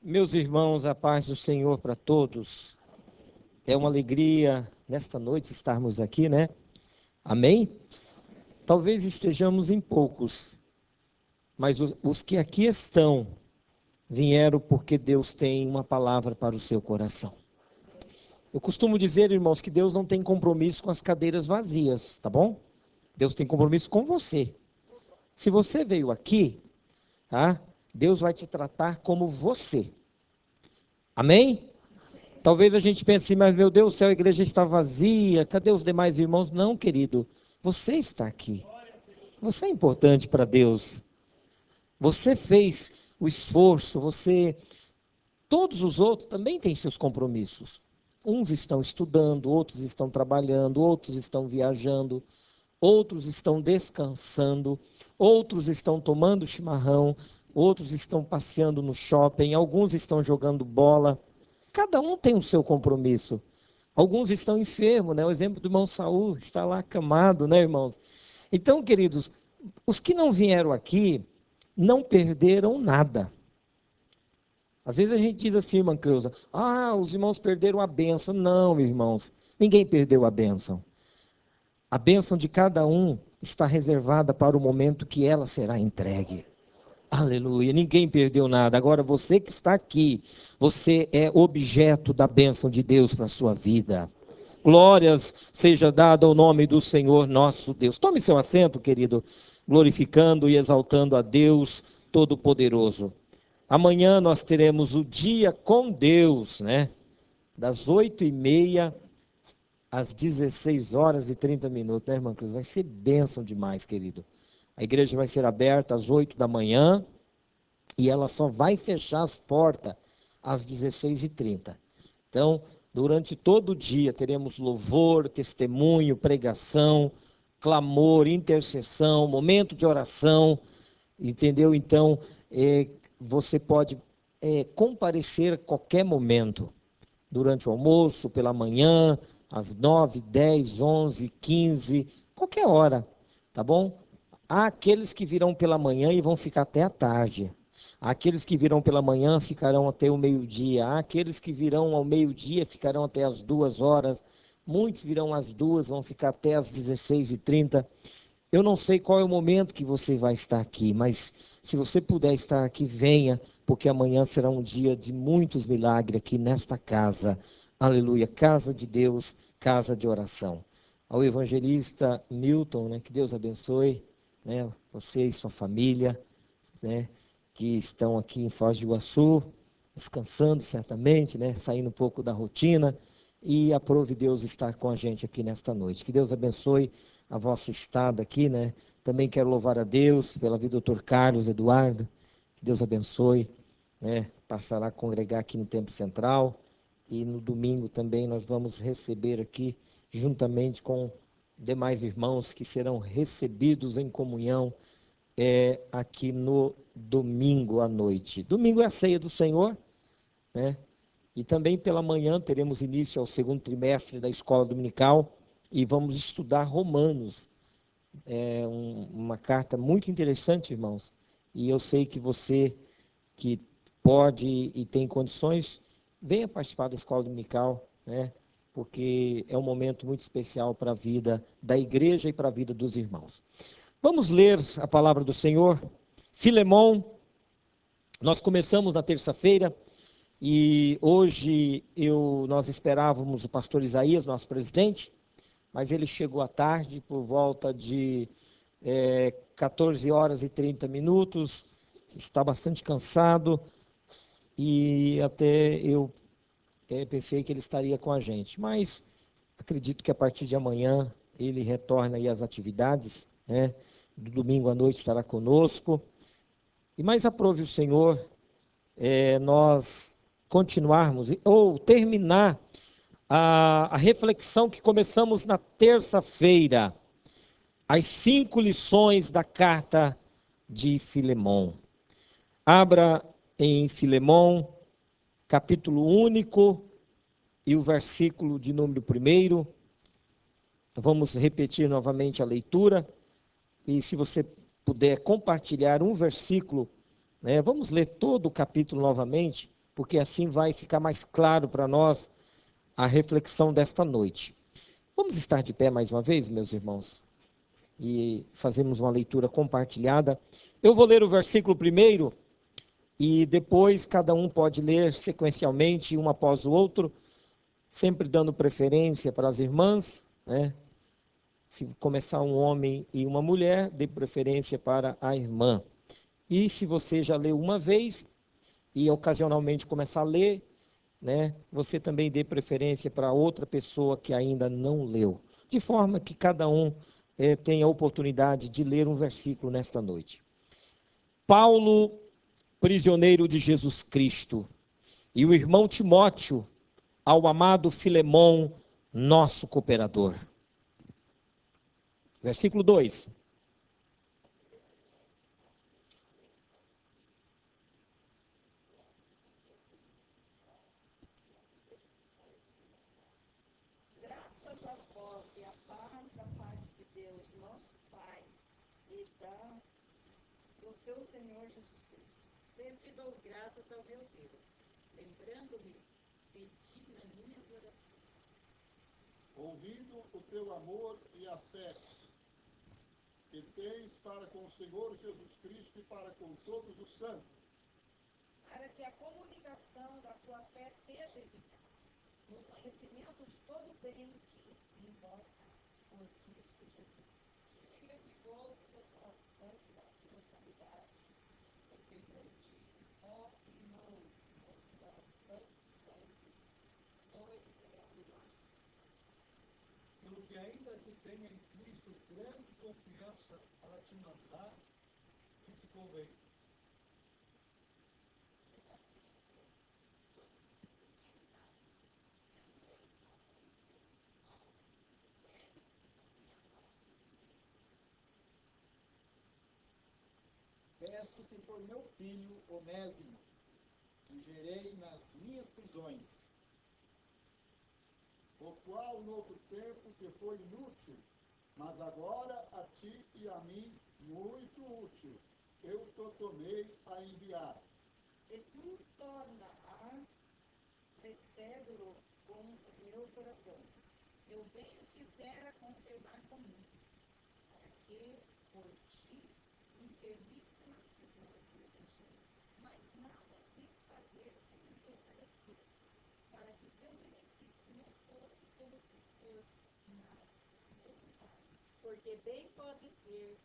Meus irmãos, a paz do Senhor para todos. É uma alegria nesta noite estarmos aqui, né? Amém? Talvez estejamos em poucos, mas os que aqui estão vieram porque Deus tem uma palavra para o seu coração. Eu costumo dizer, irmãos, que Deus não tem compromisso com as cadeiras vazias, tá bom? Deus tem compromisso com você. Se você veio aqui, tá? Deus vai te tratar como você. Amém? Talvez a gente pense assim, mas meu Deus do céu, a igreja está vazia, cadê os demais irmãos? Não, querido, você está aqui. Você é importante para Deus. Você fez o esforço, todos os outros também têm seus compromissos. Uns estão estudando, outros estão trabalhando, outros estão viajando, outros estão descansando, outros estão tomando chimarrão, outros estão passeando no shopping, alguns estão jogando bola. Cada um tem o seu compromisso. Alguns estão enfermos, né? O exemplo do irmão Saul está lá acamado, né, irmãos? Então, queridos, os que não vieram aqui não perderam nada. Às vezes a gente diz assim, irmã Creuza, os irmãos perderam a bênção. Não, irmãos, ninguém perdeu a bênção. A bênção de cada um está reservada para o momento que ela será entregue. Aleluia, ninguém perdeu nada. Agora você que está aqui, você é objeto da bênção de Deus para a sua vida. Glórias seja dada ao nome do Senhor nosso Deus. Tome seu assento, querido, glorificando e exaltando a Deus Todo-Poderoso. Amanhã nós teremos o dia com Deus, né? Das 8h30 às 16h30, né, irmã Cruz? Vai ser bênção demais, querido. A igreja vai ser aberta às 8 da manhã e ela só vai fechar as portas às 16h30. Então, durante todo o dia teremos louvor, testemunho, pregação, clamor, intercessão, momento de oração, entendeu? Então, você pode comparecer a qualquer momento, durante o almoço, pela manhã, às 9, 10, 11, 15, qualquer hora, tá bom? Há aqueles que virão pela manhã e vão ficar até a tarde. Há aqueles que virão pela manhã ficarão até o meio-dia. Há aqueles que virão ao meio-dia ficarão até as 2 horas. Muitos virão às 2, vão ficar até às 16h30. Eu não sei qual é o momento que você vai estar aqui, mas se você puder estar aqui, venha, porque amanhã será um dia de muitos milagres aqui nesta casa. Aleluia, casa de Deus, casa de oração. Ao evangelista Milton, né, que Deus abençoe, né, você e sua família, né, que estão aqui em Foz do Iguaçu, descansando certamente, né, saindo um pouco da rotina, e aprove Deus estar com a gente aqui nesta noite. Que Deus abençoe a vossa estada aqui, né? Também quero louvar a Deus pela vida do Dr. Carlos Eduardo, que Deus abençoe, né? Passará a congregar aqui no Templo Central, e no domingo também nós vamos receber aqui, juntamente com demais irmãos que serão recebidos em comunhão aqui no domingo à noite. Domingo é a ceia do Senhor, né? E também pela manhã teremos início ao segundo trimestre da escola dominical e vamos estudar Romanos. É uma carta muito interessante, irmãos. E eu sei que você que pode e tem condições, venha participar da escola dominical, né? Porque é um momento muito especial para a vida da igreja e para a vida dos irmãos. Vamos ler a palavra do Senhor. Filemão, nós começamos na terça-feira. E hoje nós esperávamos o pastor Isaías, nosso presidente, mas ele chegou à tarde por volta de 14h30, está bastante cansado e até eu pensei que ele estaria com a gente, mas acredito que a partir de amanhã ele retorna aí às atividades, né? Do domingo à noite estará conosco. E mais aprove o Senhor nós continuarmos ou terminar a reflexão que começamos na terça-feira, as 5 lições da carta de Filemão. Abra em Filemão, capítulo único e o versículo de número 1. Vamos repetir novamente a leitura e se você puder compartilhar um versículo, né, vamos ler todo o capítulo novamente, porque assim vai ficar mais claro para nós a reflexão desta noite. Vamos estar de pé mais uma vez, meus irmãos, e fazemos uma leitura compartilhada. Eu vou ler o versículo primeiro e depois cada um pode ler sequencialmente, um após o outro, sempre dando preferência para as irmãs, né? Se começar um homem e uma mulher, dê preferência para a irmã. E se você já leu uma vez e ocasionalmente começar a ler, né, você também dê preferência para outra pessoa que ainda não leu, de forma que cada um tenha a oportunidade de ler um versículo nesta noite. Paulo, prisioneiro de Jesus Cristo, e o irmão Timóteo, ao amado Filemão, nosso cooperador. Versículo 2. Graças a vós e a paz da parte de Deus, nosso Pai, e do seu Senhor Jesus Cristo. Sempre dou graças ao meu Deus, lembrando-me de ti na minha oração. Ouvindo o teu amor e a fé que tens para com o Senhor Jesus Cristo e para com todos os santos, Para que a comunicação da tua fé seja eficaz, no conhecimento de todo o bem que em vós por Cristo Jesus. Chega de vós consolação da imortalidade, porque por ti, ó irmão, coração dos santos, dois maravilhosos. Pelo que ainda que tenha em Cristo grande confiança para te mandar, que te convém. Peço-te por meu filho Onésimo, que gerei nas minhas prisões, o qual no outro tempo te foi inútil, mas agora a ti e a mim muito útil. Eu te tornei a enviar. E tu torna-a, recebe-o com o meu coração. Eu bem o quisera conservar comigo, para que por ti me servisse nas prisões do Evangelho. Mas nada quis fazer sem o teu parecer, para que teu benefício não fosse pelo que fosse, mas pelo Pai. Porque bem pode ser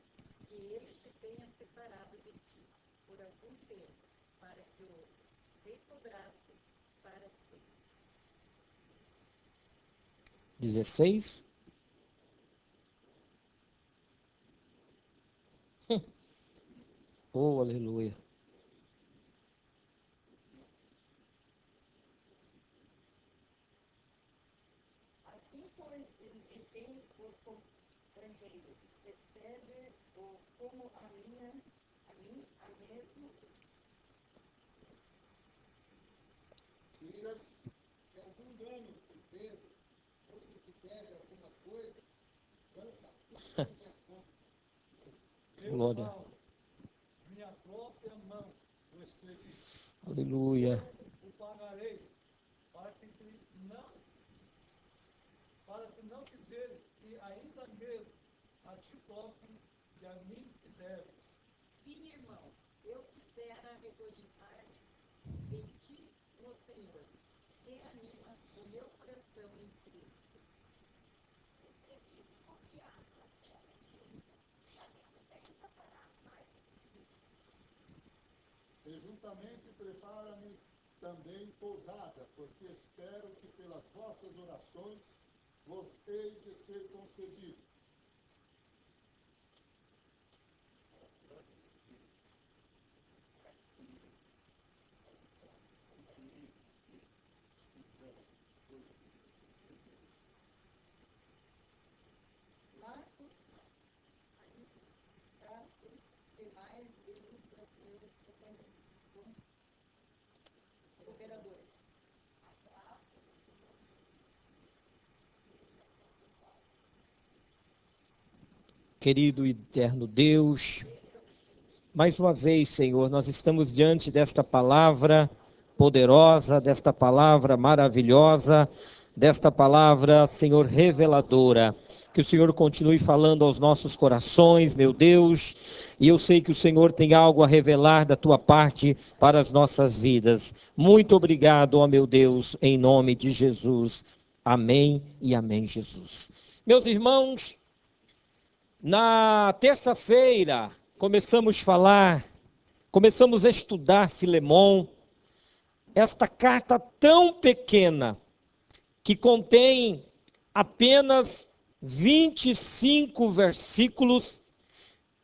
que ele se tenha separado de ti por algum tempo, para que o recobrasse para sempre. 16. Oh, aleluia. Assim, pois, e tens por companheiro, recebe-o como a mim, a mesmo. se algum dano te fez, ou se te deve alguma coisa, lança tudo na minha conta. Eu, Glória. Paulo, minha própria mão o escrevi. Aleluia. Eu o pagarei para que não dizer que ainda mesmo a ti próprio e a mim te deves. Sim, irmão, eu quisera regozijar-me em ti no Senhor. Reanima o meu coração em Cristo. Escrevi confiado na obediência, sabendo que ainda farás mais do que E juntamente prepara-me também pousada, porque espero que pelas vossas orações vos hei de ser concedido. Marcos, Aristarco, demais e Lucas, meus companheiros, cooperadores. Querido e eterno Deus, mais uma vez, Senhor, nós estamos diante desta palavra poderosa, desta palavra maravilhosa, desta palavra, Senhor, reveladora. Que o Senhor continue falando aos nossos corações, meu Deus, e eu sei que o Senhor tem algo a revelar da tua parte para as nossas vidas. Muito obrigado, ó meu Deus, em nome de Jesus. Amém e amém, Jesus. Meus irmãos, na terça-feira começamos a estudar Filemon, esta carta tão pequena, que contém apenas 25 versículos,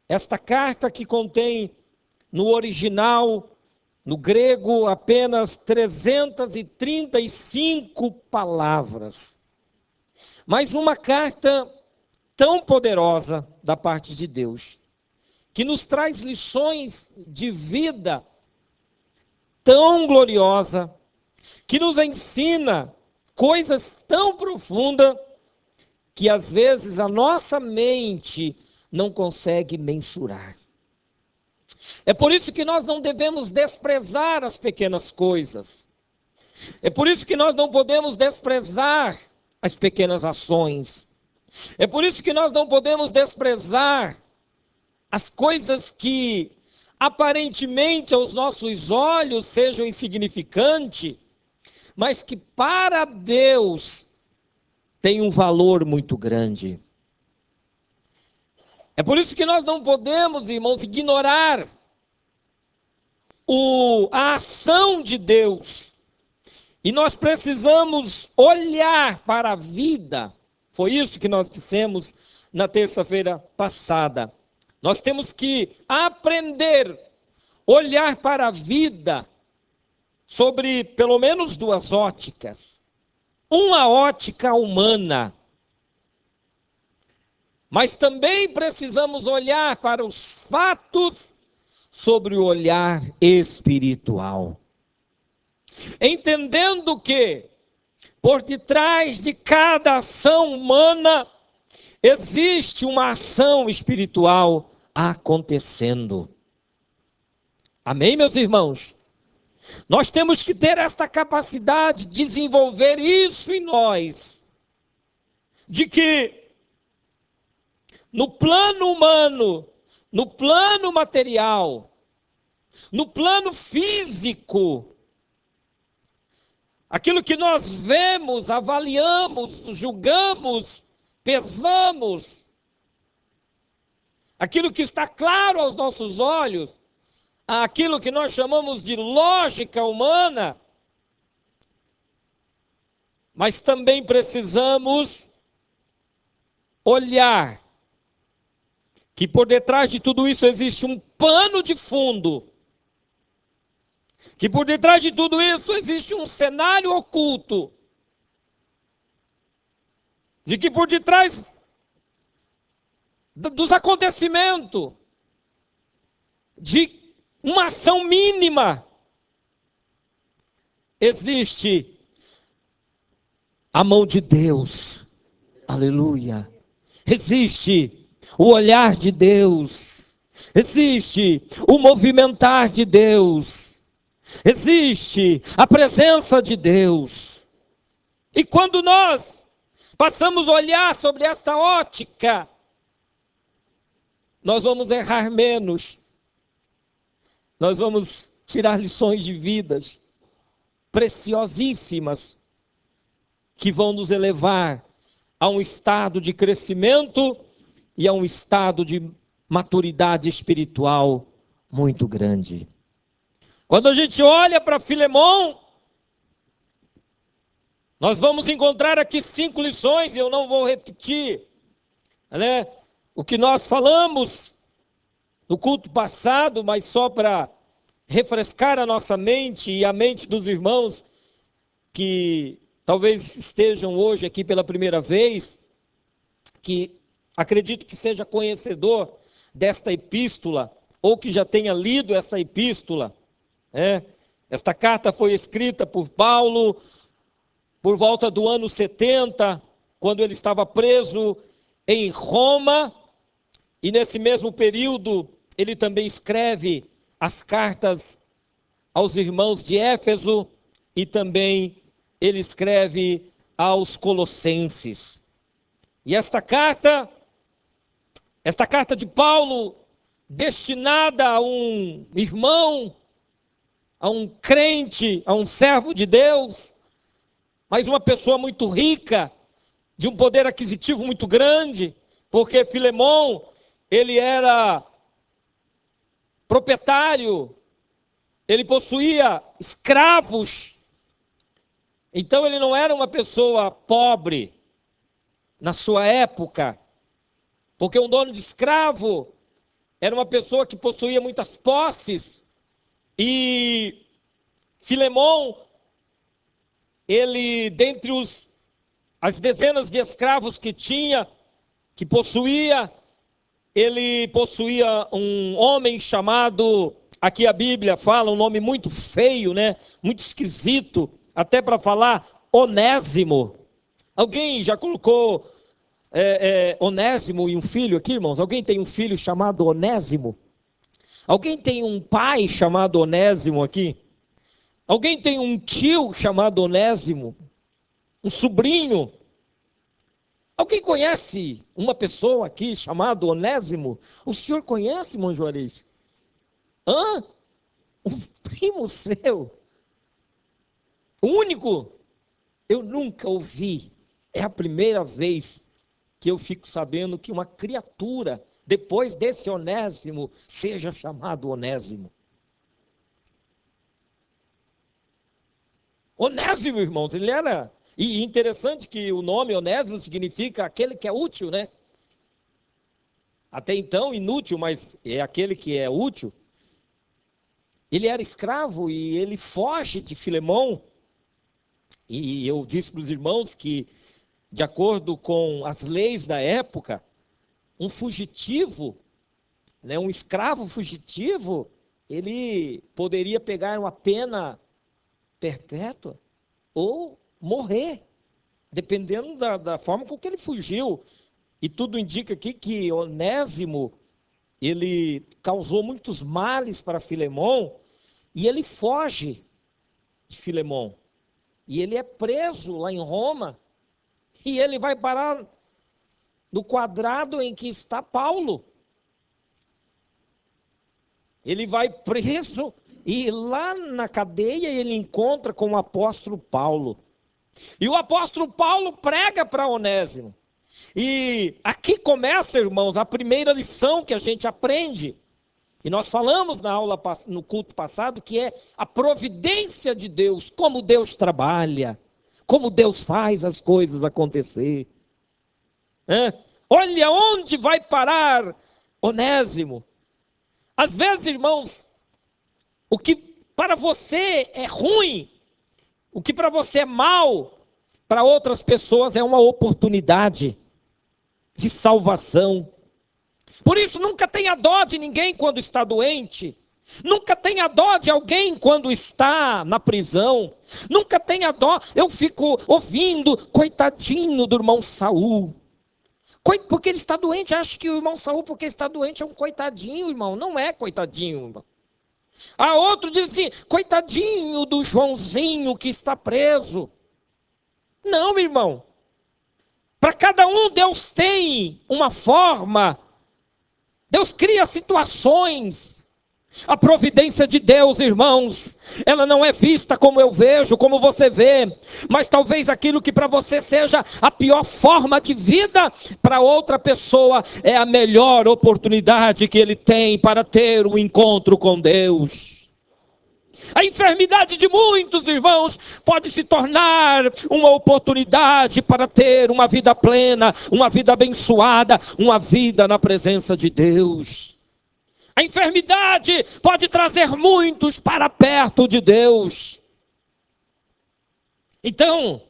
esta carta que contém no original, no grego, apenas 335 palavras. Mas uma carta tão poderosa da parte de Deus, que nos traz lições de vida tão gloriosa, que nos ensina coisas tão profundas, que às vezes a nossa mente não consegue mensurar. É por isso que nós não devemos desprezar as pequenas coisas. É por isso que nós não podemos desprezar as pequenas ações. É por isso que nós não podemos desprezar as coisas que aparentemente aos nossos olhos sejam insignificantes, mas que para Deus tem um valor muito grande. É por isso que nós não podemos, irmãos, ignorar a ação de Deus. E nós precisamos olhar para a vida. Foi isso que nós dissemos na terça-feira passada. Nós temos que aprender, olhar para a vida sobre pelo menos duas óticas. Uma ótica humana, mas também precisamos olhar para os fatos sobre o olhar espiritual. Entendendo que, por detrás de cada ação humana, existe uma ação espiritual acontecendo. Amém, meus irmãos? Nós temos que ter esta capacidade de desenvolver isso em nós, de que no plano humano, no plano material, no plano físico, aquilo que nós vemos, avaliamos, julgamos, pesamos, aquilo que está claro aos nossos olhos, aquilo que nós chamamos de lógica humana, mas também precisamos olhar que por detrás de tudo isso existe um pano de fundo, que por detrás de tudo isso existe um cenário oculto, de que por detrás dos acontecimentos, de uma ação mínima, existe a mão de Deus, aleluia, existe o olhar de Deus, existe o movimentar de Deus, existe a presença de Deus. E quando nós passamos a olhar sobre esta ótica, nós vamos errar menos, nós vamos tirar lições de vidas preciosíssimas que vão nos elevar a um estado de crescimento e a um estado de maturidade espiritual muito grande. Quando a gente olha para Filemon, nós vamos encontrar aqui 5 lições, e eu não vou repetir, né, o que nós falamos no culto passado, mas só para refrescar a nossa mente e a mente dos irmãos que talvez estejam hoje aqui pela primeira vez, que acredito que seja conhecedor desta epístola, ou que já tenha lido esta epístola. Esta carta foi escrita por Paulo por volta do ano 70, quando ele estava preso em Roma, e nesse mesmo período ele também escreve as cartas aos irmãos de Éfeso e também ele escreve aos Colossenses. E esta carta de Paulo, destinada a um irmão, a um crente, a um servo de Deus, mas uma pessoa muito rica, de um poder aquisitivo muito grande, porque Filemão, ele era proprietário, ele possuía escravos, então ele não era uma pessoa pobre na sua época, porque um dono de escravo era uma pessoa que possuía muitas posses, e Filemão, ele, dentre as dezenas de escravos que possuía, ele possuía um homem chamado, aqui a Bíblia fala um nome muito feio, né? Muito esquisito, até para falar, Onésimo. Alguém já colocou Onésimo e um filho aqui, irmãos? Alguém tem um filho chamado Onésimo? Alguém tem um pai chamado Onésimo aqui? Alguém tem um tio chamado Onésimo? Um sobrinho? Alguém conhece uma pessoa aqui chamada Onésimo? O senhor conhece, irmão Juarez? Hã? Um primo seu? O único? Eu nunca ouvi. É a primeira vez que eu fico sabendo que uma criatura, depois desse Onésimo, seja chamado Onésimo. Onésimo, irmãos, ele era... E interessante que o nome Onésimo significa aquele que é útil, né? Até então, inútil, mas é aquele que é útil. Ele era escravo e ele foge de Filemão. E eu disse para os irmãos que, de acordo com as leis da época, um fugitivo, né, um escravo fugitivo, ele poderia pegar uma pena perpétua ou morrer, dependendo da forma com que ele fugiu. E tudo indica aqui que Onésimo, ele causou muitos males para Filemão, e ele foge de Filemão. E ele é preso lá em Roma, e ele vai parar no quadrado em que está Paulo. Ele vai preso, e lá na cadeia ele encontra com o apóstolo Paulo. E o apóstolo Paulo prega para Onésimo. E aqui começa, irmãos, a primeira lição que a gente aprende. E nós falamos na aula, no culto passado, que é a providência de Deus, como Deus trabalha, como Deus faz as coisas acontecer. Olha onde vai parar Onésimo. Às vezes, irmãos, o que para você é ruim, o que para você é mal, para outras pessoas é uma oportunidade de salvação. Por isso, nunca tenha dó de ninguém quando está doente. Nunca tenha dó de alguém quando está na prisão. Nunca tenha dó. Eu fico ouvindo, coitadinho do irmão Saul. Porque ele está doente. Acho que o irmão Saul, porque está doente, é um coitadinho, irmão. Não é coitadinho, irmão. A outro diz assim, coitadinho do Joãozinho que está preso. Não, meu irmão. Para cada um, Deus tem uma forma. Deus cria situações. A providência de Deus, irmãos, ela não é vista como eu vejo, como você vê, mas talvez aquilo que para você seja a pior forma de vida, para outra pessoa é a melhor oportunidade que ele tem para ter um encontro com Deus. A enfermidade de muitos irmãos pode se tornar uma oportunidade para ter uma vida plena, uma vida abençoada, uma vida na presença de Deus. A enfermidade pode trazer muitos para perto de Deus. Então,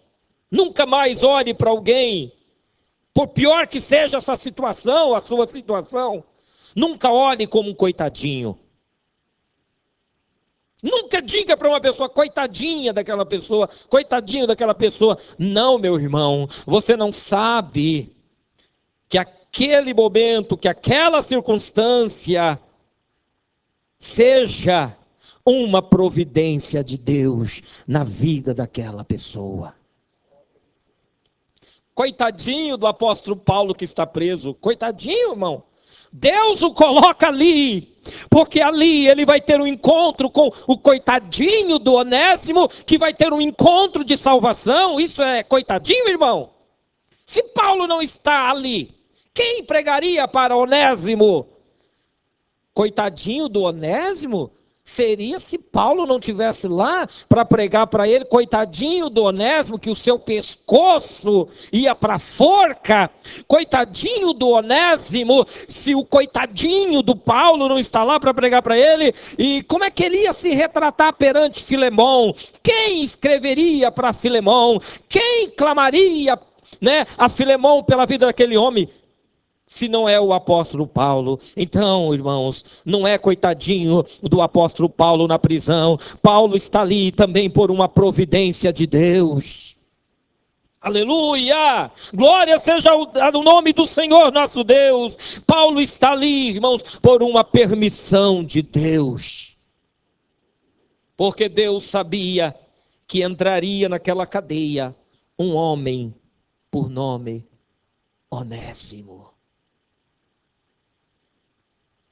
nunca mais olhe para alguém, por pior que seja essa situação, a sua situação, nunca olhe como um coitadinho. Nunca diga para uma pessoa, coitadinha daquela pessoa, coitadinho daquela pessoa. Não, meu irmão, você não sabe que aquele momento, que aquela circunstância seja uma providência de Deus na vida daquela pessoa. Coitadinho do apóstolo Paulo que está preso, coitadinho, irmão. Deus o coloca ali, porque ali ele vai ter um encontro com o coitadinho do Onésimo, que vai ter um encontro de salvação. Isso é coitadinho, irmão? Se Paulo não está ali, quem pregaria para Onésimo? Coitadinho do Onésimo? Seria se Paulo não tivesse lá para pregar para ele, coitadinho do Onésimo, que o seu pescoço ia para a forca. Coitadinho do Onésimo, se o coitadinho do Paulo não está lá para pregar para ele. E como é que ele ia se retratar perante Filemão? Quem escreveria para Filemão? Quem clamaria, né, a Filemão pela vida daquele homem? Se não é o apóstolo Paulo. Então, irmãos, não é coitadinho do apóstolo Paulo na prisão. Paulo está ali também por uma providência de Deus. Aleluia! Glória seja o nome do Senhor nosso Deus. Paulo está ali, irmãos, por uma permissão de Deus. Porque Deus sabia que entraria naquela cadeia um homem por nome Onésimo.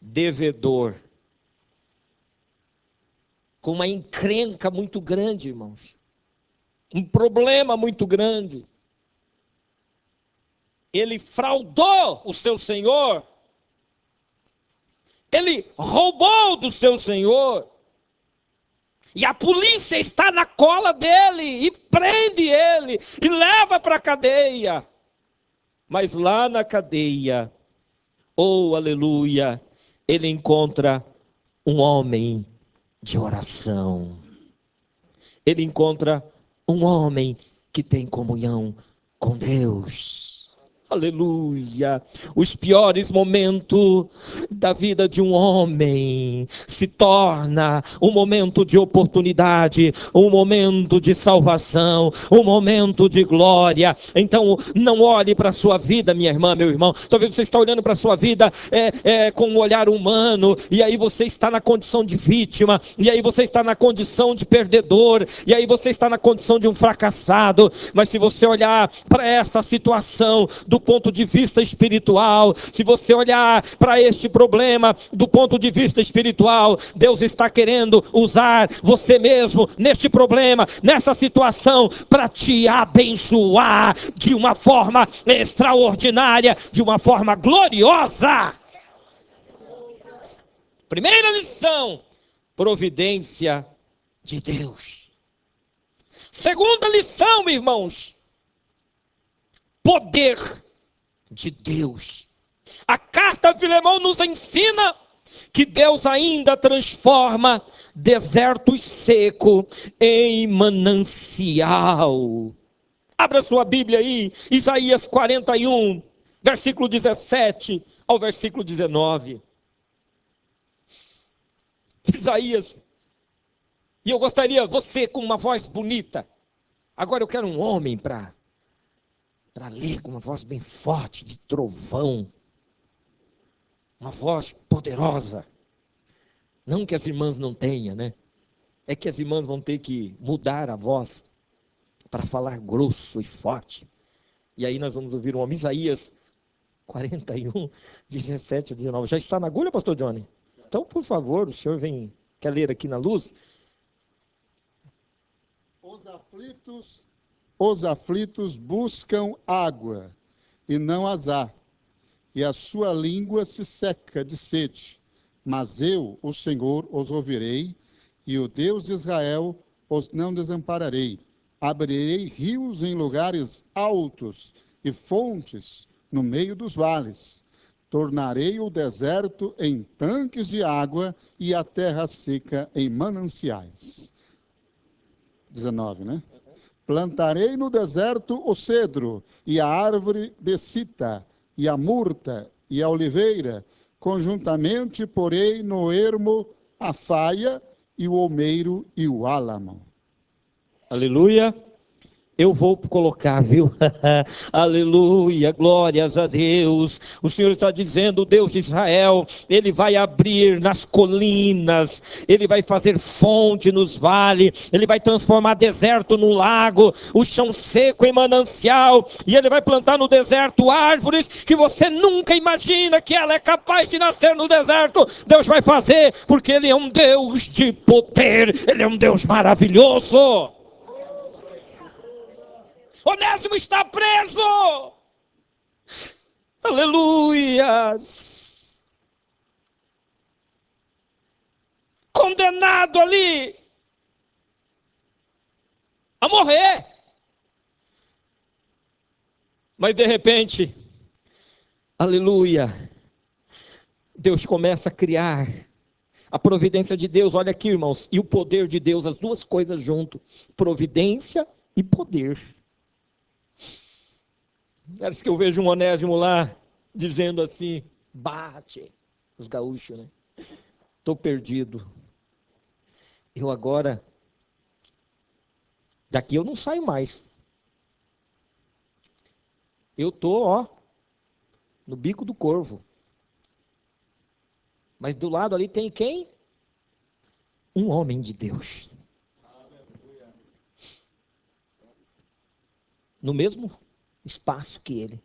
Devedor, com uma encrenca muito grande, irmãos, um problema muito grande. Ele fraudou o seu senhor, ele roubou do seu senhor, e a polícia está na cola dele, e prende ele, e leva para a cadeia. Mas lá na cadeia, oh aleluia, ele encontra um homem de oração. Ele encontra um homem que tem comunhão com Deus. Aleluia. Os piores momentos da vida de um homem se torna um momento de oportunidade, um momento de salvação, um momento de glória. Então não olhe para a sua vida, minha irmã, meu irmão. Talvez você está olhando para a sua vida com um olhar humano, e aí você está na condição de vítima, e aí você está na condição de perdedor, e aí você está na condição de um fracassado. Mas se você olhar para essa situação do ponto de vista espiritual, se você olhar para este problema do ponto de vista espiritual, Deus está querendo usar você mesmo neste problema, nessa situação, para te abençoar de uma forma extraordinária, de uma forma gloriosa. Primeira lição: providência de Deus. Segunda lição, irmãos: poder de Deus. A carta a Filemão nos ensina que Deus ainda transforma deserto seco em manancial. Abra sua Bíblia aí, Isaías 41, versículo 17 ao versículo 19. Isaías, e eu gostaria, você com uma voz bonita, agora eu quero um homem para ler com uma voz bem forte, de trovão, uma voz poderosa. Não que as irmãs não tenham, né? É que as irmãs vão ter que mudar a voz para falar grosso e forte. E aí nós vamos ouvir um homem, Isaías 41, 17 a 19. Já está na agulha, pastor Johnny? Então, por favor, o senhor quer ler aqui na luz? Os aflitos buscam água, e não as há, e a sua língua se seca de sede. Mas eu, o Senhor, os ouvirei, e o Deus de Israel os não desampararei. Abrirei rios em lugares altos, e fontes no meio dos vales. Tornarei o deserto em tanques de água, e a terra seca em mananciais. 19, né? Plantarei no deserto o cedro, e a árvore de cita, e a murta, e a oliveira. Conjuntamente porei no ermo a faia, e o olmeiro, e o álamo. Aleluia. Eu vou colocar, viu? Aleluia, glórias a Deus. O Senhor está dizendo, o Deus de Israel, Ele vai abrir nas colinas, Ele vai fazer fonte nos vales, Ele vai transformar deserto no lago, o chão seco em manancial, e Ele vai plantar no deserto árvores que você nunca imagina que ela é capaz de nascer no deserto. Deus vai fazer, porque Ele é um Deus de poder, Ele é um Deus maravilhoso. Onésimo está preso. Aleluias. Condenado ali a morrer. Mas de repente, aleluia, Deus começa a criar a providência de Deus. Olha aqui, irmãos, e o poder de Deus, as duas coisas junto, providência e poder. Parece que eu vejo um Onésimo lá, dizendo assim, bate, os gaúchos, né? Estou perdido. Eu agora, daqui eu não saio mais. Eu estou, no bico do corvo. Mas do lado ali tem quem? Um homem de Deus. No mesmo espaço que ele.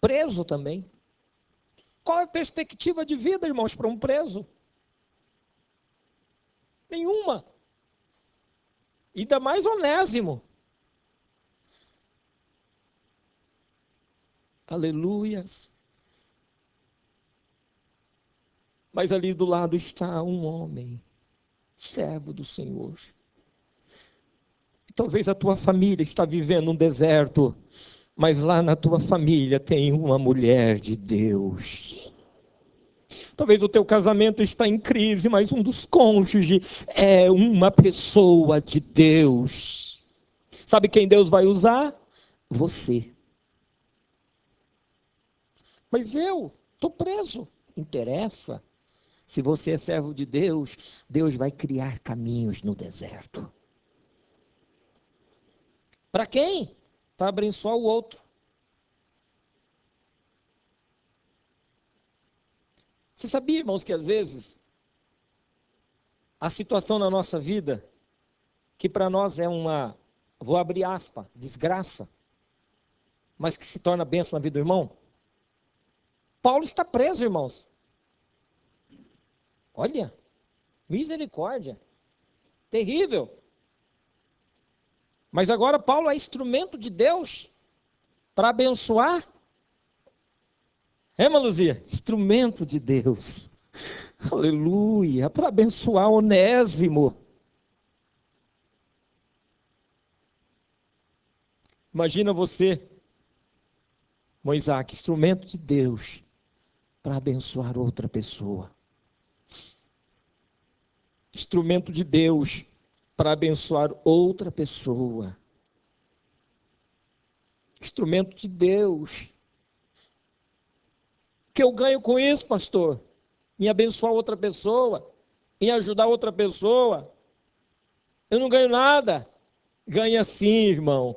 Preso também. Qual é a perspectiva de vida, irmãos, para um preso? Nenhuma. Ainda mais Onésimo. Aleluias. Mas ali do lado está um homem, servo do Senhor. Talvez a tua família está vivendo um deserto, mas lá na tua família tem uma mulher de Deus. Talvez o teu casamento está em crise, mas um dos cônjuges é uma pessoa de Deus. Sabe quem Deus vai usar? Você. Mas eu estou preso. Interessa. Se você é servo de Deus, Deus vai criar caminhos no deserto. Para quem? Para abençoar o outro. Você sabia, irmãos, que às vezes a situação na nossa vida, que para nós é uma, vou abrir aspas, desgraça, mas que se torna bênção na vida do irmão? Paulo está preso, irmãos. Olha, misericórdia, terrível. Mas agora Paulo é instrumento de Deus para abençoar. É, Maluzia? Instrumento de Deus. Aleluia, para abençoar Onésimo. Imagina você, Moisés, instrumento de Deus para abençoar outra pessoa. Instrumento de Deus para abençoar outra pessoa. Instrumento de Deus. O que eu ganho com isso, pastor? Em abençoar outra pessoa, em ajudar outra pessoa. Eu não ganho nada. Ganha sim, irmão.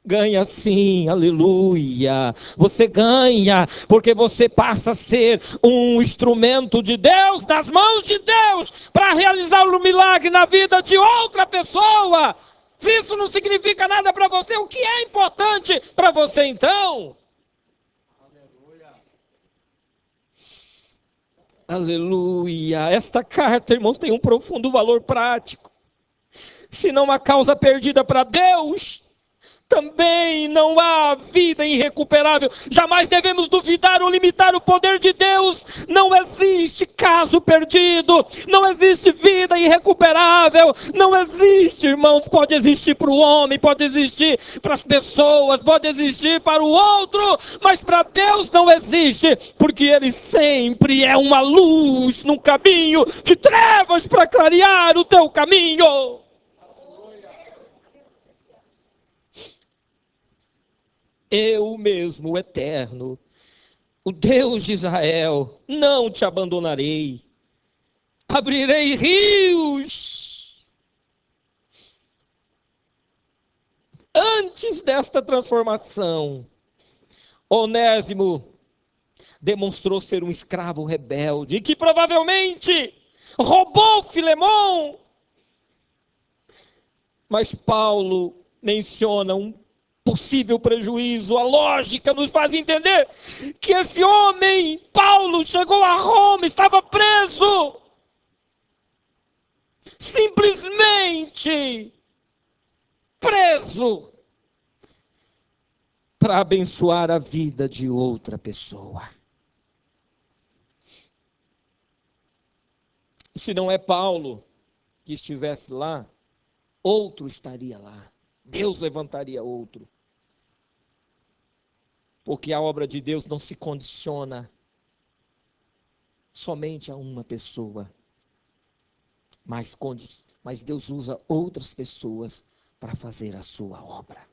Ganha sim, aleluia. Você ganha, porque você passa a ser um instrumento de Deus, nas mãos de Deus, para realizar um milagre na vida de outra pessoa. Se isso não significa nada para você, o que é importante para você então? Aleluia. Esta carta, irmãos, tem um profundo valor prático. Se não há causa perdida para Deus, também não há vida irrecuperável. Jamais devemos duvidar ou limitar o poder de Deus. Não existe caso perdido. Não existe vida irrecuperável. Não existe, irmãos. Pode existir para o homem, pode existir para as pessoas, pode existir para o outro, mas para Deus não existe, porque Ele sempre é uma luz num caminho de trevas para clarear o teu caminho. Eu mesmo, o Eterno, o Deus de Israel, não te abandonarei. Abrirei rios antes desta transformação, Onésimo demonstrou ser um escravo rebelde, que provavelmente roubou Filemão. Mas Paulo menciona um possível prejuízo. A lógica nos faz entender que esse homem, Paulo, chegou a Roma, estava preso. Simplesmente preso para abençoar a vida de outra pessoa. Se não é Paulo que estivesse lá, outro estaria lá. Deus levantaria outro. Porque a obra de Deus não se condiciona somente a uma pessoa. Mas Deus usa outras pessoas para fazer a sua obra.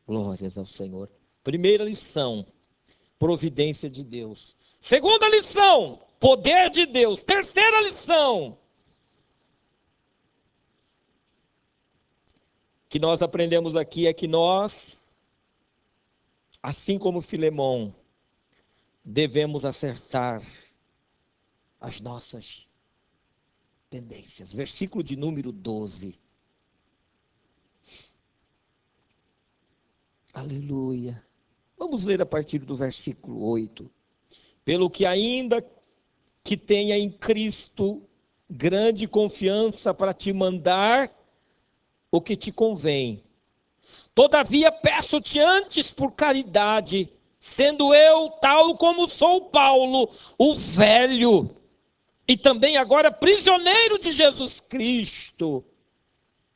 Glórias ao Senhor. Primeira lição, providência de Deus. Segunda lição, poder de Deus. Terceira lição, que nós aprendemos aqui é que nós, assim como Filemão, devemos acertar as nossas pendências. Versículo de número 12. Aleluia. Vamos ler a partir do versículo 8. Pelo que ainda que tenha em Cristo grande confiança para te mandar o que te convém. Todavia peço-te antes por caridade, sendo eu tal como sou Paulo, o velho, e também agora prisioneiro de Jesus Cristo.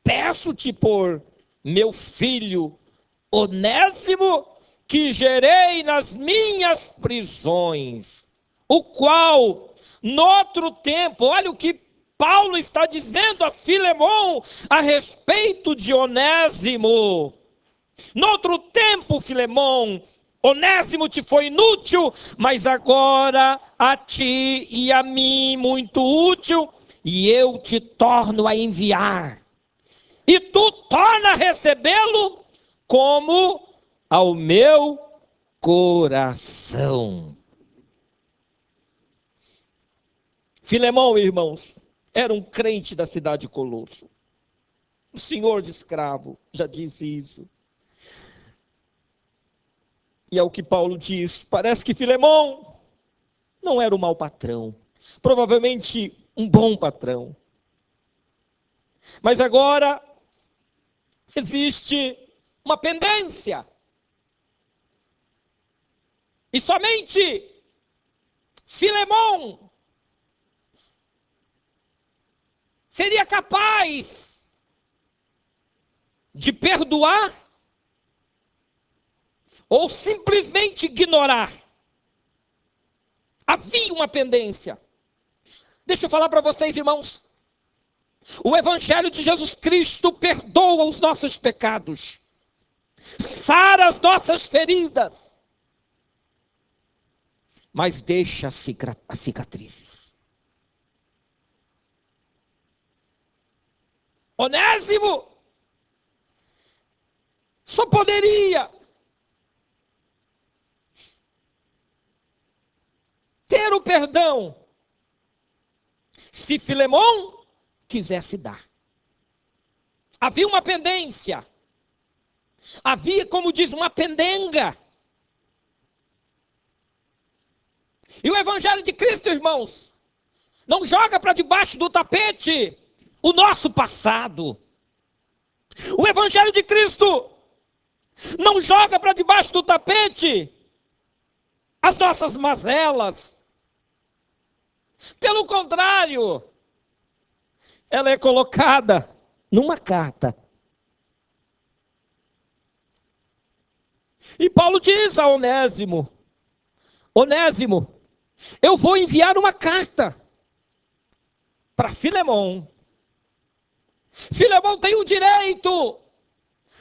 Peço-te por meu filho Onésimo, que gerei nas minhas prisões, o qual, noutro tempo, olha o que Paulo está dizendo a Filemão a respeito de Onésimo. Noutro tempo, Filemão, Onésimo te foi inútil, mas agora a ti e a mim muito útil, e eu te torno a enviar. E tu torna a recebê-lo como ao meu coração. Filemão, irmãos, era um crente da cidade de Colosso. O senhor de escravo já disse isso. E é o que Paulo diz. Parece que Filemão não era um mau patrão. Provavelmente um bom patrão. Mas agora existe uma pendência. E somente Filemão seria capaz de perdoar ou simplesmente ignorar. Havia uma pendência. Deixa eu falar para vocês, irmãos. O Evangelho de Jesus Cristo perdoa os nossos pecados, sara as nossas feridas, mas deixa as cicatrizes. Onésimo só poderia ter o perdão se Filemão quisesse dar. Havia uma pendência. Havia, como diz, uma pendenga. E o Evangelho de Cristo, irmãos, não joga para debaixo do tapete o nosso passado. O Evangelho de Cristo não joga para debaixo do tapete as nossas mazelas. Pelo contrário, ela é colocada numa carta. E Paulo diz a Onésimo: Onésimo, eu vou enviar uma carta para Filemão. Filemão tem o direito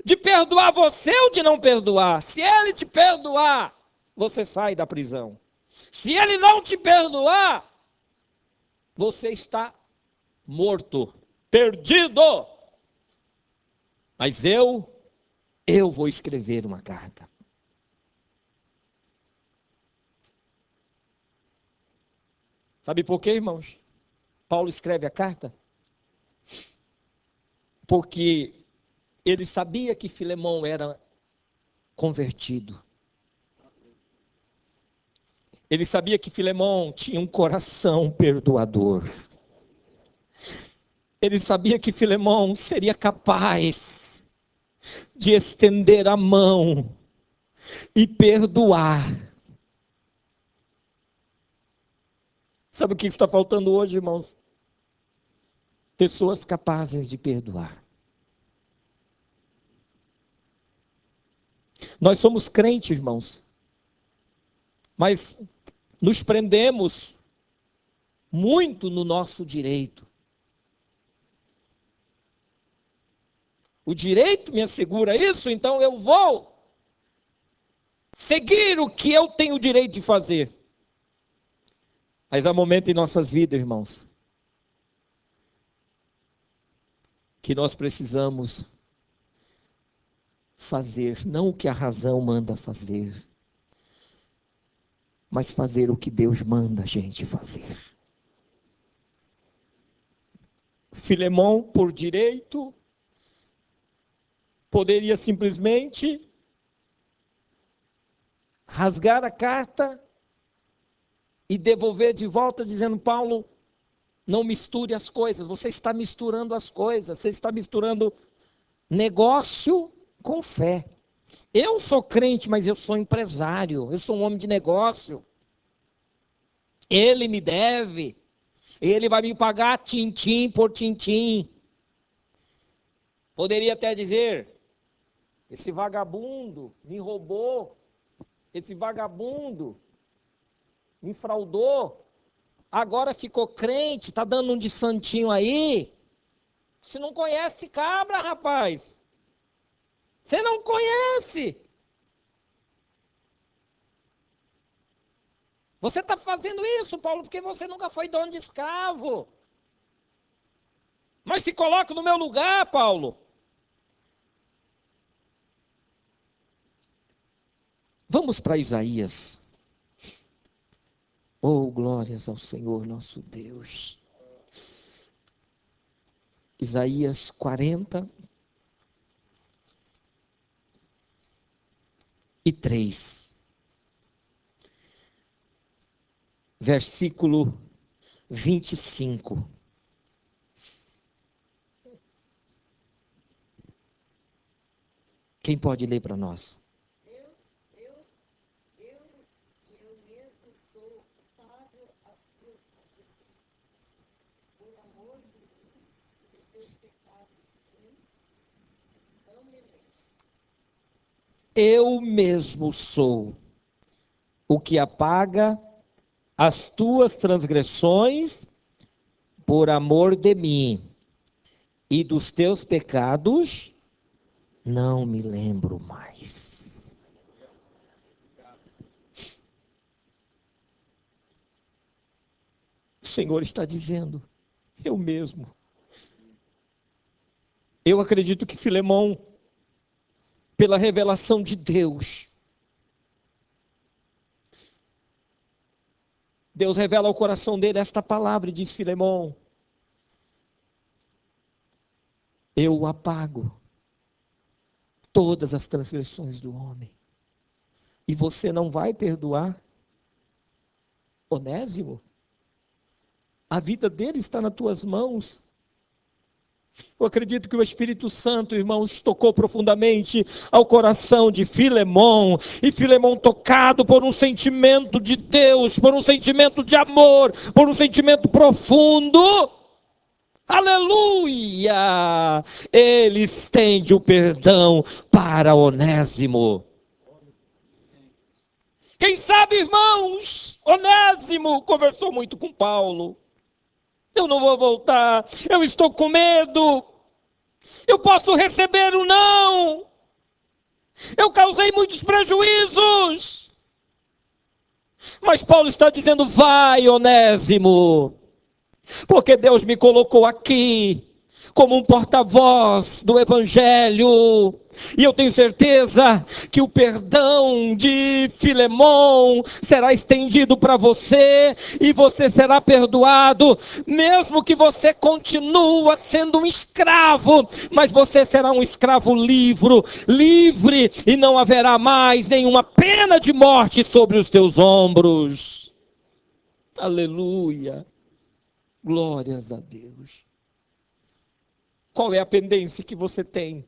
de perdoar você ou de não perdoar. Se ele te perdoar, você sai da prisão. Se ele não te perdoar, você está morto, perdido. Mas eu vou escrever uma carta. Sabe por quê, irmãos? Paulo escreve a carta porque ele sabia que Filemão era convertido. Ele sabia que Filemão tinha um coração perdoador. Ele sabia que Filemão seria capaz de estender a mão e perdoar. Sabe o que está faltando hoje, irmãos? Pessoas capazes de perdoar. Nós somos crentes, irmãos, mas nos prendemos muito no nosso direito. O direito me assegura isso, então eu vou seguir o que eu tenho o direito de fazer. Mas há momento em nossas vidas, irmãos, que nós precisamos fazer, não o que a razão manda fazer, mas fazer o que Deus manda a gente fazer. Filemão, por direito, poderia simplesmente rasgar a carta e devolver de volta, dizendo: Paulo, não misture as coisas, você está misturando as coisas, você está misturando negócio com fé. Eu sou crente, mas eu sou empresário, eu sou um homem de negócio. Ele me deve, ele vai me pagar tintim por tintim. Poderia até dizer: esse vagabundo me roubou, esse vagabundo me fraudou, agora ficou crente, está dando um de santinho aí. Você não conhece cabra, rapaz. Você não conhece. Você está fazendo isso, Paulo, porque você nunca foi dono de escravo. Mas se coloca no meu lugar, Paulo. Vamos para Isaías. Oh, glórias ao Senhor nosso Deus. Isaías 40 e 3. Versículo 25. Quem pode ler para nós? Eu mesmo sou o que apaga as tuas transgressões por amor de mim, e dos teus pecados não me lembro mais. O Senhor está dizendo: eu mesmo. Eu acredito que Filemão, pela revelação de Deus, Deus revela ao coração dele esta palavra e diz: Filemão, eu apago todas as transgressões do homem. E você não vai perdoar Onésimo? A vida dele está nas tuas mãos. Eu acredito que o Espírito Santo, irmãos, tocou profundamente ao coração de Filemão, e Filemão, tocado por um sentimento de Deus, por um sentimento de amor, por um sentimento profundo, aleluia, ele estende o perdão para Onésimo. Quem sabe, irmãos, Onésimo conversou muito com Paulo. Eu não vou voltar, eu estou com medo, eu posso receber o não, eu causei muitos prejuízos. Mas Paulo está dizendo: vai, Onésimo, porque Deus me colocou aqui como um porta-voz do Evangelho. E eu tenho certeza que o perdão de Filemon será estendido para você, e você será perdoado, mesmo que você continue sendo um escravo, mas você será um escravo livre, e não haverá mais nenhuma pena de morte sobre os teus ombros. Aleluia, glórias a Deus. Qual é a pendência que você tem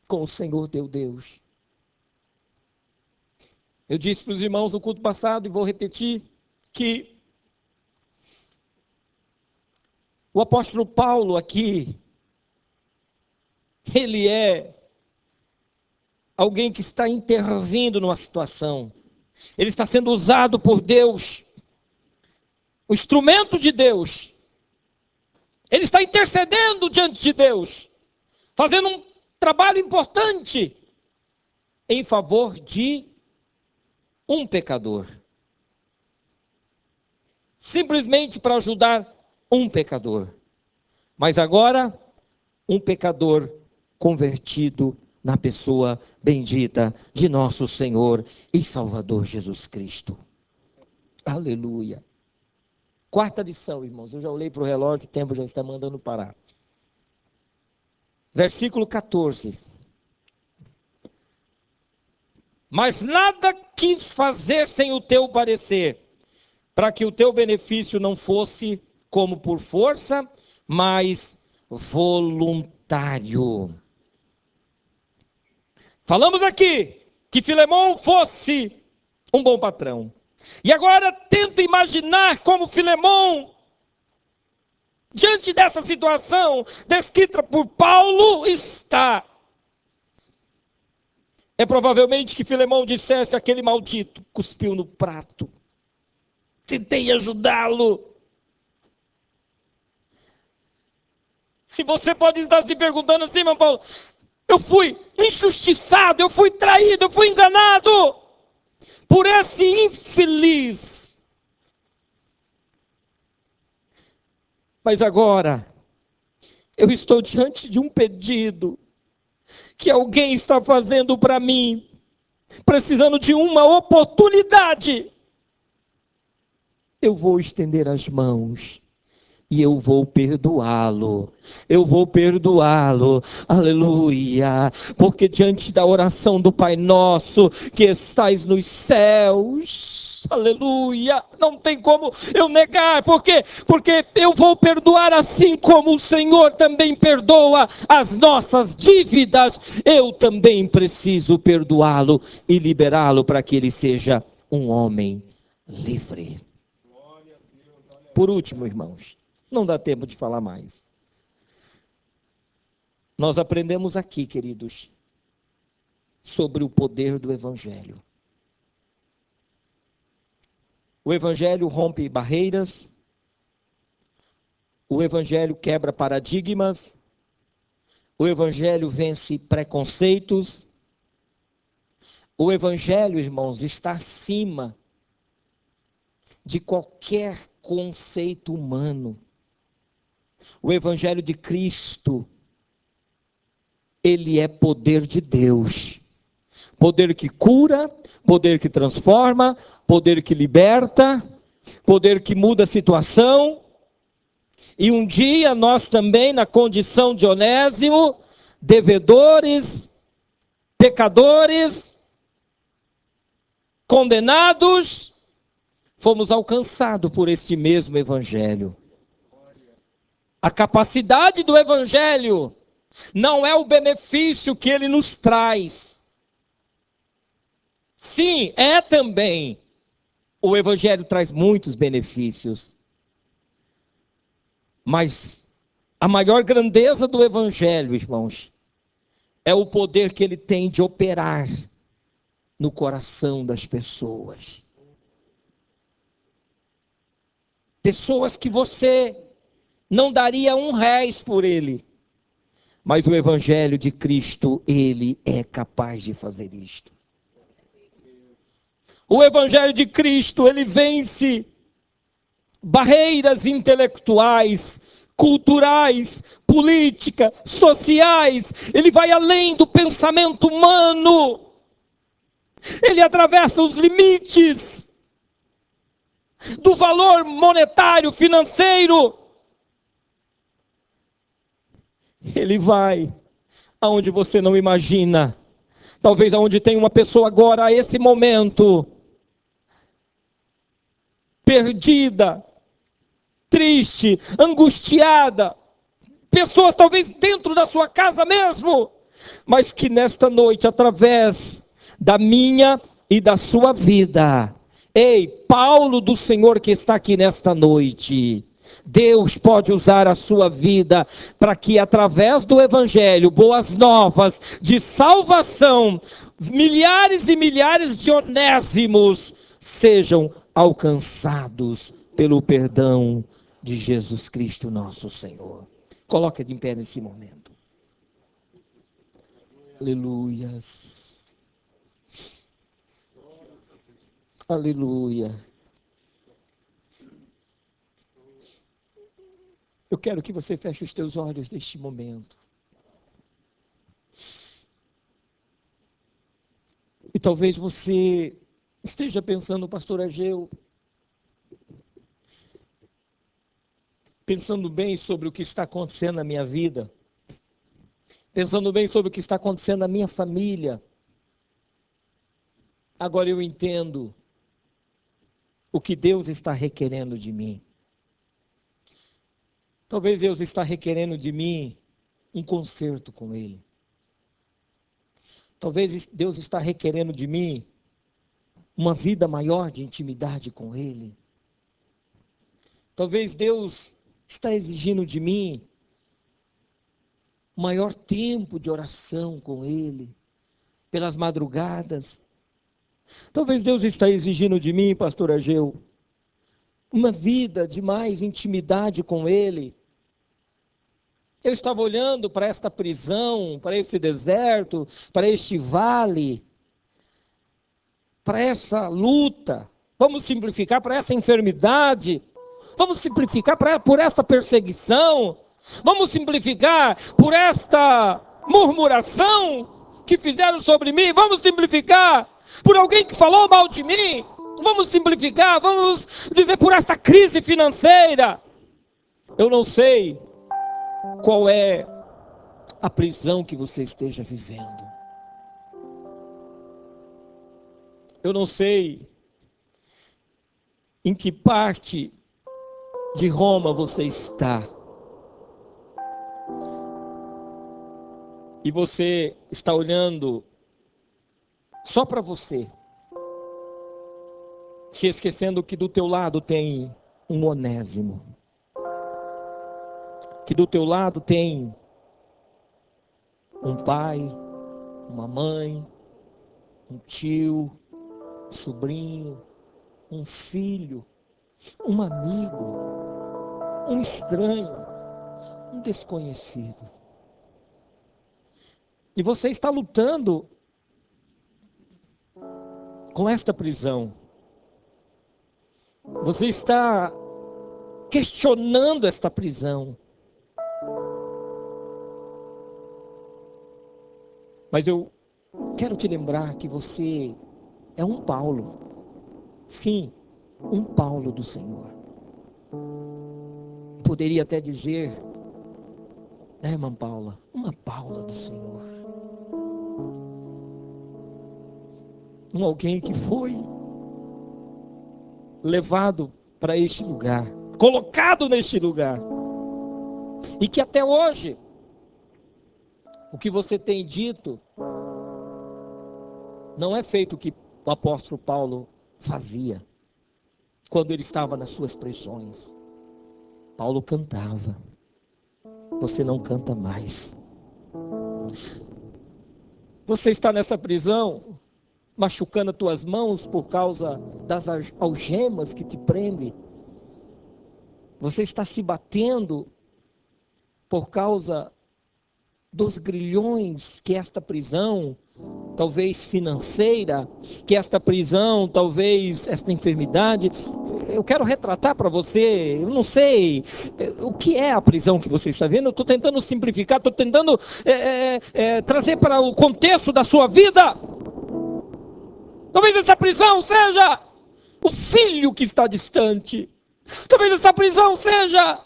com o Senhor teu Deus? Eu disse para os irmãos no culto passado, e vou repetir, que o apóstolo Paulo aqui, ele é alguém que está intervindo numa situação. Ele está sendo usado por Deus, o instrumento de Deus. Ele está intercedendo diante de Deus, fazendo um trabalho importante em favor de um pecador. Simplesmente para ajudar um pecador. Mas agora, um pecador convertido na pessoa bendita de nosso Senhor e Salvador Jesus Cristo. Aleluia. Quarta lição, irmãos. Eu já olhei para o relógio, o tempo já está mandando parar. Versículo 14. Mas nada quis fazer sem o teu parecer, para que o teu benefício não fosse como por força, mas voluntário. Falamos aqui que Filemon fosse um bom patrão. E agora tento imaginar como Filemon, diante dessa situação descrita por Paulo, está. É provavelmente que Filemon dissesse: aquele maldito cuspiu no prato. Tentei ajudá-lo. E você pode estar se perguntando assim: irmão Paulo, eu fui injustiçado, eu fui traído, eu fui enganado por esse infeliz. Mas agora, eu estou diante de um pedido que alguém está fazendo para mim, precisando de uma oportunidade. Eu vou estender as mãos e eu vou perdoá-lo. Eu vou perdoá-lo. Aleluia. Porque diante da oração do Pai Nosso que estais nos céus, aleluia, não tem como eu negar. Por quê? Porque eu vou perdoar assim como o Senhor também perdoa as nossas dívidas. Eu também preciso perdoá-lo e liberá-lo para que ele seja um homem livre. Por último, irmãos, não dá tempo de falar mais. Nós aprendemos aqui, queridos, sobre o poder do Evangelho. O Evangelho rompe barreiras, o Evangelho quebra paradigmas, o Evangelho vence preconceitos. O Evangelho, irmãos, está acima de qualquer conceito humano. O Evangelho de Cristo, ele é poder de Deus. Poder que cura, poder que transforma, poder que liberta, poder que muda a situação. E um dia nós também, na condição de Onésimo, devedores, pecadores, condenados, fomos alcançados por este mesmo Evangelho. A capacidade do Evangelho não é o benefício que ele nos traz. Sim, é também. O Evangelho traz muitos benefícios. Mas a maior grandeza do Evangelho, irmãos, é o poder que ele tem de operar no coração das pessoas. Pessoas que você não daria R$1 por ele. Mas o Evangelho de Cristo, ele é capaz de fazer isto. O Evangelho de Cristo, ele vence barreiras intelectuais, culturais, políticas, sociais. Ele vai além do pensamento humano. Ele atravessa os limites do valor monetário, financeiro. Ele vai aonde você não imagina. Talvez aonde tem uma pessoa agora, a esse momento, perdida, triste, angustiada. Pessoas talvez dentro da sua casa mesmo, mas que nesta noite, através da minha e da sua vida, ei, Paulo do Senhor que está aqui nesta noite, Deus pode usar a sua vida para que através do Evangelho, boas novas de salvação, milhares e milhares de onésimos sejam alcançados pelo perdão de Jesus Cristo nosso Senhor. Coloque de pé nesse momento. Aleluias. Aleluia. Eu quero que você feche os teus olhos neste momento. E talvez você esteja pensando, pastor Ageu, pensando bem sobre o que está acontecendo na minha vida, pensando bem sobre o que está acontecendo na minha família. Agora eu entendo o que Deus está requerendo de mim. Talvez Deus está requerendo de mim um conserto com Ele. Talvez Deus está requerendo de mim uma vida maior de intimidade com Ele. Talvez Deus está exigindo de mim maior tempo de oração com Ele, pelas madrugadas. Talvez Deus está exigindo de mim, pastor Ageu, uma vida de mais intimidade com Ele. Eu estava olhando para esta prisão, para esse deserto, para este vale, para essa luta, vamos simplificar, para essa enfermidade, vamos simplificar por esta perseguição, vamos simplificar por esta murmuração que fizeram sobre mim, vamos simplificar por alguém que falou mal de mim, vamos simplificar, vamos dizer por esta crise financeira. Eu não sei qual é a prisão que você esteja vivendo. Eu não sei em que parte de Roma você está. E você está olhando só para você, se esquecendo que do teu lado tem um Onésimo, que do teu lado tem um pai, uma mãe, um tio, um sobrinho, um filho, um amigo, um estranho, um desconhecido. E você está lutando com esta prisão. Você está questionando esta prisão. Mas eu quero te lembrar que você é um Paulo. Sim, um Paulo do Senhor. Poderia até dizer, né, irmã Paula? Uma Paula do Senhor. Um alguém que foi levado para este lugar, colocado neste lugar. E que até hoje, o que você tem dito, não é feito o que o apóstolo Paulo fazia, quando ele estava nas suas prisões. Paulo cantava, você não canta mais. Você está nessa prisão, machucando as tuas mãos por causa das algemas que te prendem. Você está se batendo por causa dos grilhões que esta prisão, talvez financeira, que esta prisão, talvez esta enfermidade, eu quero retratar para você, eu não sei o que é a prisão que você está vendo, eu estou tentando simplificar, estou tentando trazer para o contexto da sua vida. Talvez essa prisão seja o filho que está distante, talvez essa prisão seja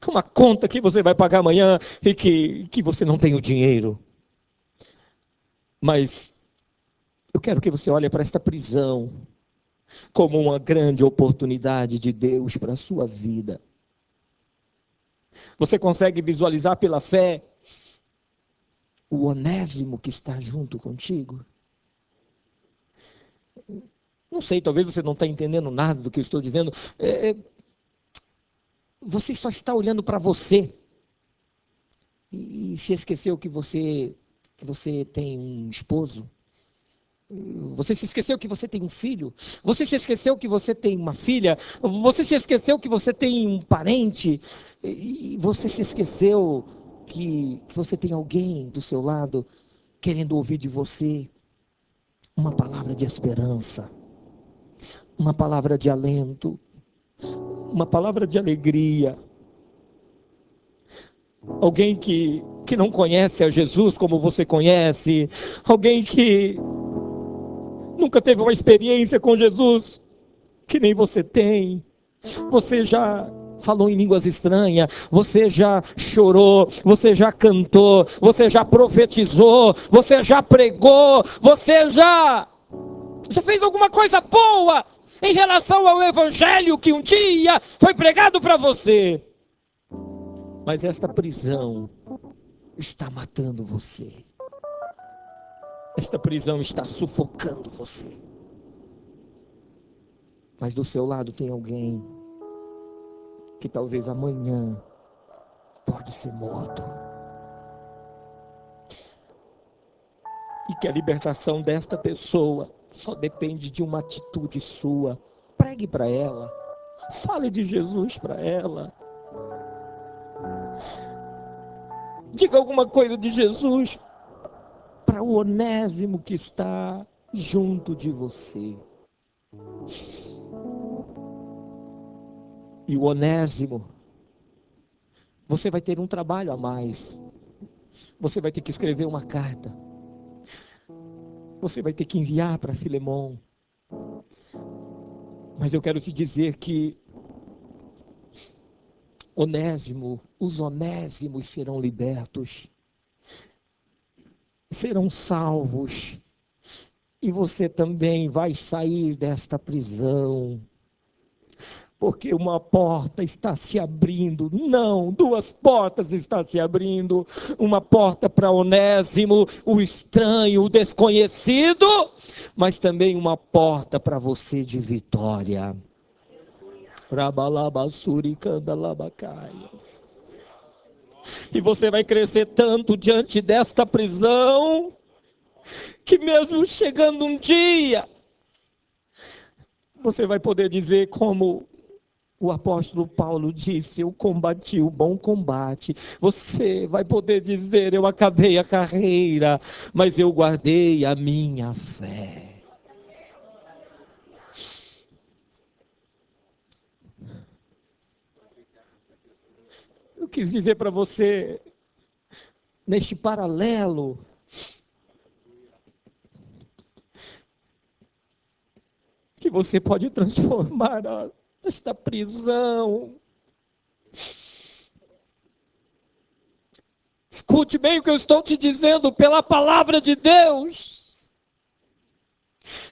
uma conta que você vai pagar amanhã e que você não tem o dinheiro. Mas eu quero que você olhe para esta prisão como uma grande oportunidade de Deus para a sua vida. Você consegue visualizar pela fé o Onésimo que está junto contigo? Não sei, talvez você não está entendendo nada do que eu estou dizendo. Você só está olhando para você e se esqueceu que você tem um esposo. Você se esqueceu que você tem um filho. Você se esqueceu que você tem uma filha. Você se esqueceu que você tem um parente. E você se esqueceu que você tem alguém do seu lado querendo ouvir de você uma palavra de esperança, uma palavra de alento, uma palavra de alegria. Alguém que não conhece a Jesus como você conhece, alguém que nunca teve uma experiência com Jesus que nem você tem. Você já falou em línguas estranhas, você já chorou, você já cantou, você já profetizou, você já pregou, você já fez alguma coisa boa em relação ao evangelho que um dia foi pregado para você. Mas esta prisão está matando você. Esta prisão está sufocando você. Mas do seu lado tem alguém que talvez amanhã pode ser morto. E que a libertação desta pessoa só depende de uma atitude sua. Pregue para ela. Fale de Jesus para ela. Diga alguma coisa de Jesus para o Onésimo que está junto de você. E o Onésimo, você vai ter um trabalho a mais. Você vai ter que escrever uma carta. Você vai ter que enviar para Filemão. Mas eu quero te dizer que Onésimo, os Onésimos serão libertos, serão salvos, e você também vai sair desta prisão, porque uma porta está se abrindo, não, duas portas estão se abrindo, uma porta para Onésimo, o estranho, o desconhecido, mas também uma porta para você de vitória. E você vai crescer tanto diante desta prisão, que mesmo chegando um dia, você vai poder dizer como o apóstolo Paulo disse: eu combati o bom combate. Você vai poder dizer: eu acabei a carreira, mas eu guardei a minha fé. Eu quis dizer para você, neste paralelo, que você pode transformar esta prisão. Escute bem o que eu estou te dizendo pela palavra de Deus.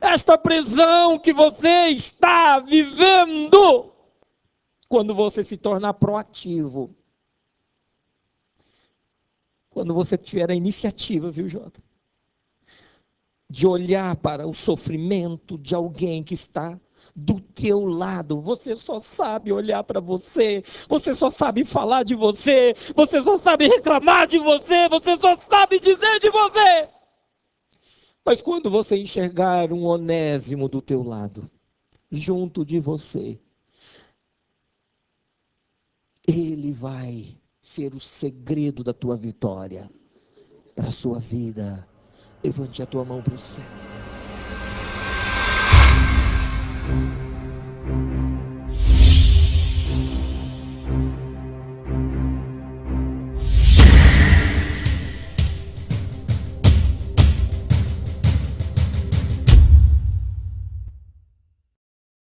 Esta prisão que você está vivendo, quando você se tornar proativo, quando você tiver a iniciativa, viu, Jota? De olhar para o sofrimento de alguém que está do teu lado. Você só sabe olhar para você, você só sabe falar de você, você só sabe reclamar de você, você só sabe dizer de você. Mas quando você enxergar um Onésimo do teu lado, junto de você, ele vai ser o segredo da tua vitória para a sua vida. Levante a tua mão para o céu.